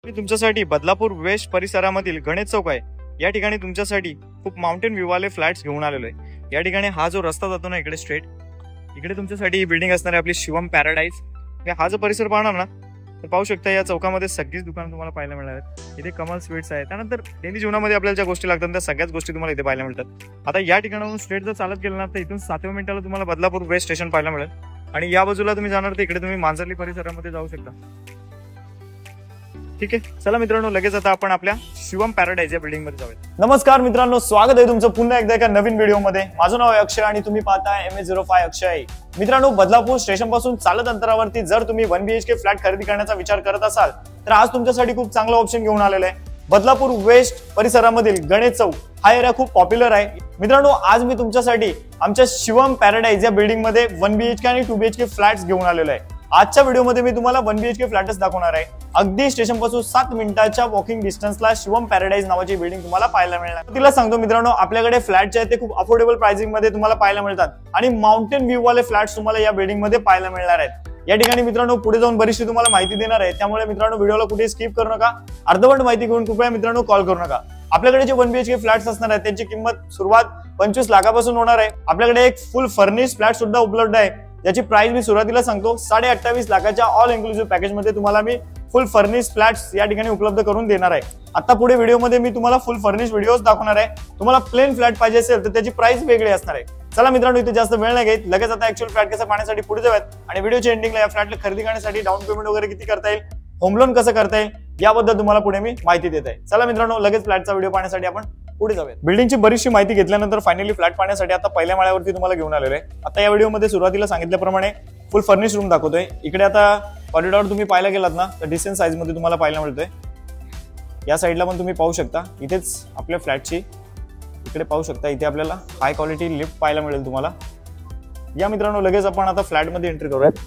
मी तुमच्यासाठी बदलापूर वेस्ट परिसरामधील गणेश चौक आहे या ठिकाणी तुमच्यासाठी खूप माउंटेन व्ह्यू वाले फ्लॅट्स घेऊन आलेलो आहे। या ठिकाणी हा जो रस्ता जातो ना इकडे स्ट्रेट, इकडे तुमच्यासाठी ही बिल्डिंग असणार आहे आपली शिवम पॅराडाईज। हा जो परिसर पाहणार ना तर पाहू शकता या चौकामध्ये सगळीच दुकानं तुम्हाला पाहायला मिळणार आहेत। इथे कमल स्वीट्स आहे, त्यानंतर डेली जीवनामध्ये आपल्याला ज्या गोष्टी लागतात त्या सगळ्याच गोष्टी तुम्हाला इथे पाहायला मिळतात। आता या ठिकाणावरून स्ट्रेट जर चालत गेलं ना तर इथून 7व्या मिनिटाला तुम्हाला बदलापूर वेस्ट स्टेशन पाहायला मिळेल आणि या बाजूला तुम्ही जाणार तर इकडे तुम्ही मांजरली परिसरामध्ये जाऊ शकता। ठीक आहे, चला मित्रांनो लगेच आता आपण आपल्या शिवम पॅराडाईज या बिल्डिंग मध्ये जाऊया। नमस्कार मित्रांनो, स्वागत आहे तुमचं पुन्हा एकदा एका नवीन व्हिडिओ मध्ये। माझं नाव आहे अक्षय आणि तुम्ही पाहताय MA05 अक्षय। मित्रांनो, बदलापूर स्टेशन पासून चालत अंतरावरती जर तुम्ही 1 BHK फ्लॅट खरेदी करण्याचा विचार करत असाल तर आज तुमच्यासाठी खूप चांगला ऑप्शन घेऊन आलेला आहे। बदलापूर वेस्ट परिसरामधील गणेश चौक हा एरिया खूप पॉप्युलर आहे। मित्रांनो, आज मी तुमच्यासाठी आमच्या शिवम पॅराडाईज या बिल्डिंग मध्ये 1 BHK आणि 2 BHK फ्लॅट्स घेऊन आलेलो आहे। आजच्या व्हिडिओमध्ये मी तुम्हाला 1 BHK फ्लॅटच दाखवणार आहे। अगदी स्टेशन पासून 7 मिनिटाच्या वॉकिंग डिस्टन्सला शिवम पॅराडाईज नावाची बिल्डिंग तुम्हाला पाहायला मिळणार। तिला सांगतो मित्रांनो, आपल्याकडे फ्लॅट जे आहेत ते खूप अफोर्डेबल प्राइसिंग मध्ये तुम्हाला पाहायला मिळतात आणि माउंटेन व्ह्यू वाले फ्लॅट्स तुम्हाला या बिल्डिंग मध्ये पाहायला मिळणार आहेत। या ठिकाणी मित्रांनो पुढे जाऊन बरीचशी तुम्हाला माहिती देणार आहे, त्यामुळे मित्रांनो व्हिडिओला कुठे स्किप करू नका। अर्धवट माहिती घेऊन कृपया मित्रांनो कॉल करू नका। आपल्याकडे जे 1 BHK फ्लॅट्स असणार आहेत त्यांची किंमत सुरुवात 25 लाखापासून होणार आहे। आपल्याकडे एक फुल फर्निश फ्लॅट सुद्धा उपलब्ध आहे, ज्याची प्राइस मी सुरुवातीला सांगतो 28.5 लाखाच्या ऑल इन्क्लुसिव्ह पॅकेज मध्ये तुम्हाला मी फुल फर्निश फ्लॅट्स या ठिकाणी उपलब्ध करून देणार आहे। आता पुढे व्हिडिओमध्ये मी तुम्हाला फुल फर्निश व्हिडिओज दाखवणार आहे। तुम्हाला प्लेन फ्लॅट पाहिजे असेल तर त्याची प्राइस वेगळी असणार आहे। चला मित्रांनो, इथे जास्त वेळ नाही घेत, लगेच आता ऍक्च्युअल फ्लॅट कसं पाहण्यासाठी पुढे जाऊयात आणि व्हिडिओच्या एंडिंगला या फ्लॅटला खरेदी करण्यासाठी डाऊन पेमेंट वगैरे किती करता येईल, होम लोन कसं करता येईल याबद्दल तुम्हाला पुढे मी माहिती देत आहे। चला मित्रांनो, लगेच फ्लॅटचा व्हिडिओ पाहण्यासाठी आपण पुढे जाऊयात। बिल्डिंगची बरीचशी माहिती घेतल्यानंतर फायनली फ्लॅट पाहण्यासाठी आता पहिल्या माळ्यावरती तुम्हाला घेऊन आलेलो आहे। आता या व्हिडिओमध्ये सुरुवातीला सांगितल्याप्रमाणे फुल फर्निश रूम दाखवतोय। इकडे आता कॉरिडॉर तुम्ही पाहायला गेलात ना तर डिसेंट साईज मध्ये तुम्हाला पाहायला मिळतोय। या साईडला पण तुम्ही पाहू शकता, इथेच आपल्या फ्लॅटची इकडे पाहू शकता, इथे आपल्याला हाय क्वालिटी लिफ्ट पाहायला मिळेल तुम्हाला। या मित्रांनो, लगेच आपण आता फ्लॅट मध्ये एंट्री करूयात।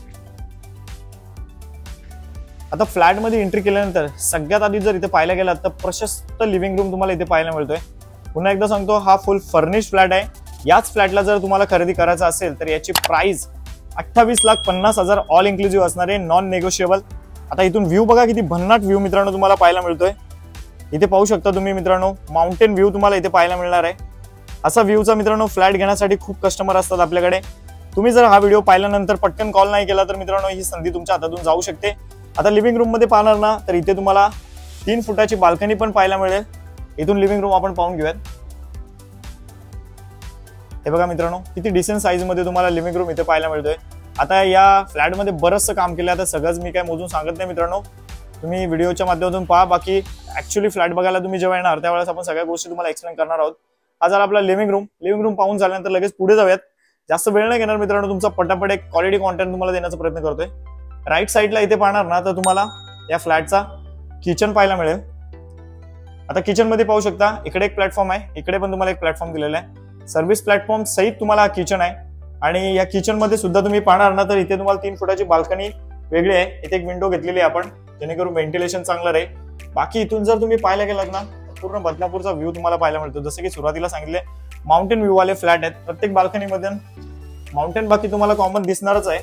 आता फ्लॅट मध्ये एंट्री केल्यानंतर सगळ्यात आधी जर इथे पाहायला गेलात तर प्रशस्त लिव्हिंग रूम तुम्हाला इथे पाहायला मिळतोय। पुन्हा एकदा सांगतो, हा फुल फर्निश फ्लॅट आहे। याच फ्लॅटला जर तुम्हाला खरेदी करायचा असेल तर याची प्राइस 28,50,000 ऑल इन्क्लुसिव्ह असणार आहे, नॉन नेगोशिएबल। आता इथून व्ह्यू बघा, किती भन्नाट व्ह्यू मित्रांनो तुम्हाला पाहायला मिळतोय। इथे पाहू शकता तुम्ही मित्रांनो, माउंटेन व्ह्यू तुम्हाला इथे पाहायला मिळणार आहे। असा व्ह्यूचा मित्रांनो फ्लॅट घेण्यासाठी खूप कस्टमर असतात आपल्याकडे। तुम्ही जर हा व्हिडिओ पाहिल्यानंतर पटकन कॉल नाही केला तर मित्रांनो ही संधी तुमच्या हातातून जाऊ शकते। आता लिव्हिंग रूम मध्ये पाहणार ना तर इथे तुम्हाला 3 फुटाची बाल्कनी पण पाहायला मिळेल। इथून लिव्हिंग रूम आपण पाहून घेऊयात। हे बघा मित्रांनो, किती डिसेंट साईज मध्ये तुम्हाला लिव्हिंग रूम इथे पाहायला मिळतोय। आता या फ्लॅट मध्ये बरंचसं काम केलं, आता सगळंच मी काय मोजून सांगत नाही मित्रांनो, तुम्ही व्हिडिओच्या माध्यमातून पहा। बाकी ऍक्च्युअली फ्लॅट बघायला तुम्ही जेव्हा येणार त्यावेळेस आपण सगळ्या गोष्टी तुम्हाला एक्सप्लेन करणार आहोत। हा झाला आपला लिव्हिंग रूम पाहून झाल्यानंतर लगेच पुढे जाऊयात। जास्त वेळ नाही घेणार मित्रांनो, तुमचा पटापट एक क्वालिटी कॉन्टेंट तुम्हाला देण्याचा प्रयत्न करतोय। राईट साईडला इथे पाहणार ना तर तुम्हाला या फ्लॅटचा किचन पाहायला मिळेल। आता किचन मध्ये पाहू शकता, इकडे एक प्लॅटफॉर्म आहे, इकडे पण तुम्हाला एक प्लॅटफॉर्म दिलेला आहे। सर्व्हिस प्लॅटफॉर्म सहित तुम्हाला हा किचन आहे आणि या किचन मध्ये सुद्धा तुम्ही पाहणार ना तर इथे तुम्हाला 3 फुटाची बाल्कनी वेगळी आहे। इथे एक विंडो घेतलेली आहे आपण, जेणेकरून व्हेंटिलेशन चांगलं राहील। बाकी इथून जर तुम्ही पाहायला गेलात ना पूर्ण बदलापूरचा व्ह्यू तुम्हाला पाहायला मिळतो। जसं की सुरुवातीला सांगितले, माउंटेन व्ह्यू वाले फ्लॅट आहेत प्रत्येक बाल्कनीमध्ये। माउंटेन बाकी तुम्हाला कॉमन दिसणारच आहे।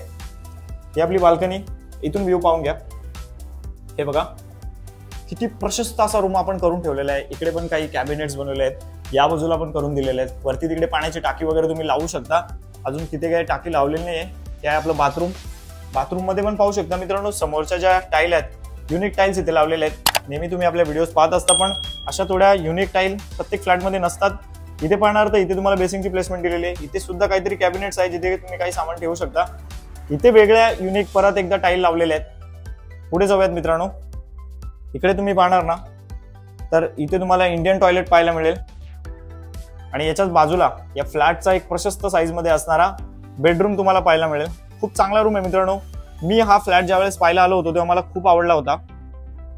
ही आपली बाल्कनी, इथून व्ह्यू पाहून घ्या। हे बघा किती प्रशस्त असा रूम आपण करून ठेवलेला आहे। इकडे पण काही कॅबिनेट्स बनवले आहेत, या बाजूला पण करून दिलेले आहेत। वरती तिकडे पाण्याची टाकी वगैरे तुम्ही लावू शकता। अजून तिथे काही टाकी लावलेली नाहीये। हे आहे आपलं बाथरूम मध्ये पण पाहू शकता मित्रांनो, समोरच्या ज्या टाईल आहेत युनिक टाईल्स इथे लावलेले आहेत। नेहमी तुम्ही आपल्या व्हिडिओज पाहत असता, पण अशा थोड्या युनिक टाईल प्रत्येक फ्लॅटमध्ये नसतात। इथे पाहणार तर इथे तुम्हाला बेसिंगची प्लेसमेंट दिलेली आहे। इथे सुद्धा काहीतरी कॅबिनेट्स आहे जिथे तुम्ही काही सामान ठेवू शकता। इथे वेगळ्या युनिक परत एकदा टाईल लावलेले आहेत। पुढे जाऊयात मित्रांनो, इकडे तुम्ही पाहणार ना तर इथे तुम्हाला इंडियन टॉयलेट पाहायला मिळेल आणि याच्याच बाजूला या फ्लॅटचा एक प्रशस्त साईज मध्ये असणारा बेडरूम तुम्हाला पाहायला मिळेल। खूप चांगला रूम आहे मित्रांनो। मी हा फ्लॅट ज्यावेळेस पाहायला आलो होतो तेव्हा मला खूप आवडला होता।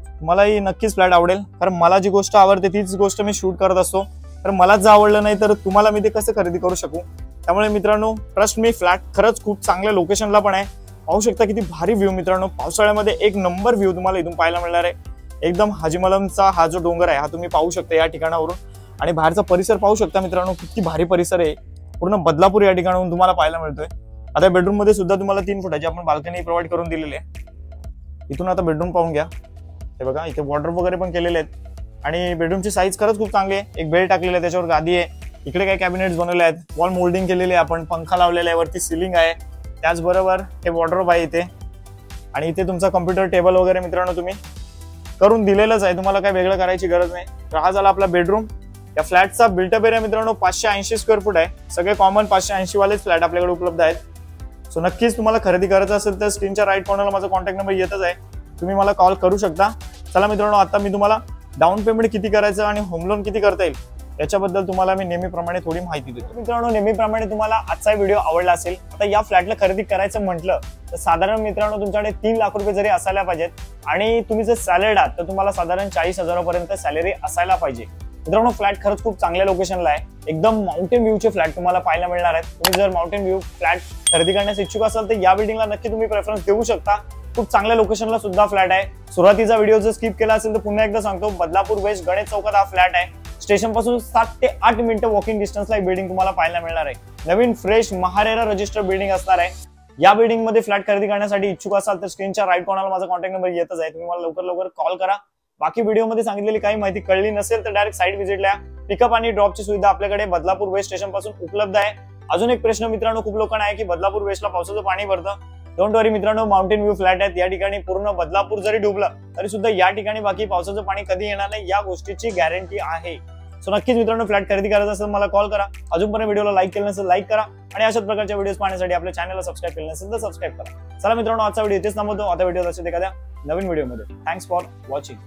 तुम्हालाही नक्कीच फ्लॅट आवडेल, कारण मला जी गोष्ट आवडते तीच गोष्ट मी शूट करत असतो। तर मलाच जर आवडलं नाही तर तुम्हाला मी ते कसं खरेदी करू शकू। त्यामुळे मित्रांनो ट्रस्ट मी, फ्लॅट खरंच खूप चांगल्या लोकेशनला पण आहे। पाहू शकता किती भारी व्ह्यू मित्रांनो, पावसाळ्यामध्ये एक नंबर व्ह्यू तुम्हाला इथून पाहायला मिळणार आहे। एकदम हाजीमलमचा हा जो डोंगर आहे हा तुम्ही पाहू शकता या ठिकाणावरून, आणि बाहेरचा परिसर पाहू शकता मित्रांनो, किती भारी परिसर आहे। पूर्ण बदलापूर या ठिकाणाहून तुम्हाला पाहायला मिळतोय। आता बेडरूम मध्ये सुद्धा तुम्हाला 3 फुटाची आपण बाल्कनी प्रोव्हाइड करून दिलेली आहे। इथून आता बेडरूम पाहून घ्या। हे बघा इथे वॉर्डरोब वगैरे पण केलेले आहेत आणि बेडरूमची साईज खरंच खूप चांगली आहे. एक बेड टाकलेला आहे, त्याच्यावर गादी आहे. इकडे काही कॅबिनेट्स बनवले आहेत, वॉल मोल्डिंग केलेली आहे, आपण पंखा लावलेला आहे, वरती सिलिंग आहे. त्याचबरोबर हे वॉर्डरोब आहे इथे आणि इथे तुमचा कम्प्युटर टेबल वगैरे मित्रांनो तुम्ही करून दिलेलंच आहे, तुम्हाला काही वेगळं करायची गरज नाही. तर हा झाला आपला बेडरूम. या फ्लॅटचा बिल्टअप एरिया मित्रांनो 580 स्क्वेअर फूट आहे. सगळे कॉमन 580 वालेच फ्लॅट आपल्याकडे उपलब्ध आहेत. सो नक्कीच तुम्हाला खरेदी करायचं असेल तर स्क्रीनच्या राईट कॉर्नरला माझा कॉन्टॅक्ट नंबर येतच आहे, तुम्ही मला कॉल करू शकता. चला मित्रांनो, आता मी तुम्हाला डाऊन पेमेंट किती करायचं आणि होम लोन किती करता येईल याच्याबद्दल तुम्हाला मी नेहमीप्रमाणे थोडी माहिती देतो. मित्रांनो, नेहमीप्रमाणे तुम्हाला आजचा व्हिडिओ आवडला असेल. आता या फ्लॅटला खरेदी करायचं म्हटलं तर साधारण मित्रांनो तुमच्याकडे 3 लाख रुपये जरी असायला पाहिजेत आणि तुम्ही जर सॅलरीड आहात तर तुम्हाला साधारण 40,000 पर्यंत सॅलरी असायला पाहिजे. मित्रांनो, फ्लॅट खरंच खूप चांगल्या लोकेशनला आहे. एकदम माउंटेन व्ह्यूचे फ्लॅट तुम्हाला पाहायला मिळणार आहेत. तुम्ही जर माउंटेन व्ह्यू फ्लॅट खरेदी करण्यास इच्छुक असाल तर या बिल्डिंगला नक्की तुम्ही प्रेफरन्स देऊ शकता. खूप चांगल्या लोकेशनला सुद्धा फ्लॅट आहे. सुरुवातीचा व्हिडिओ जर स्किप केला असेल तर पुन्हा एकदा सांगतो, बदलापूर वेस्ट गणेश चौकात हा फ्लॅट आहे. स्टेशन पासून 7 ते 8 मिनिटं वॉकिंग डिस्टन्सला ही बिल्डिंग तुम्हाला पाहायला मिळणार आहे. नवीन फ्रेश महारेरा रजिस्टर्ड बिल्डिंग असणार आहे. या बिल्डिंग मध्ये फ्लॅट खरेदी करण्यासाठी इच्छुक असाल तर स्क्रीनच्या राईट कॉर्नरला माझा कॉन्टॅक्ट नंबर येतच आहे, तुम्ही मला लवकर कॉल करा. बाकी व्हिडिओमध्ये सांगितलेली काही माहिती कळली नसेल तर डायरेक्ट साईट व्हिजिटला पिकअप आणि ड्रॉपची सुविधा आपल्याकडे बदलापूर वेस्ट स्टेशन पासून उपलब्ध आहे. अजून एक प्रश्न मित्रांनो खूप लोकांना आहे की बदलापूर वेस्टला पावसाचं पाणी भरतं. डोंट वरी मित्रांनो, माउंटेन व्ह्यू फ्लॅट आहेत. या ठिकाणी पूर्ण बदलापूर जरी डुबलं तरी सुद्धा या ठिकाणी बाकी पावसाचं पाणी कधी येणार नाही, या गोष्टीची गॅरंटी आहे. सो नक्कीच मित्रांनो, फ्लॅट खरेदी करायचं असेल मला कॉल करा. अजूनपर्यंत व्हिडिओला लाईक केलं नसेल लाईक करा आणि अशाच प्रकारच्या व्हिडिओज पाहण्यासाठी आपल्या चॅनलला सबस्क्राईब केलं नसेल तर सबस्क्राईब करा. चला मित्रांनो, आजचा व्हिडिओ इथेच थांबवतो. आता व्हिडिओ असेल एखाद्या नवीन व्हिडिओमध्ये. Thanks for watching.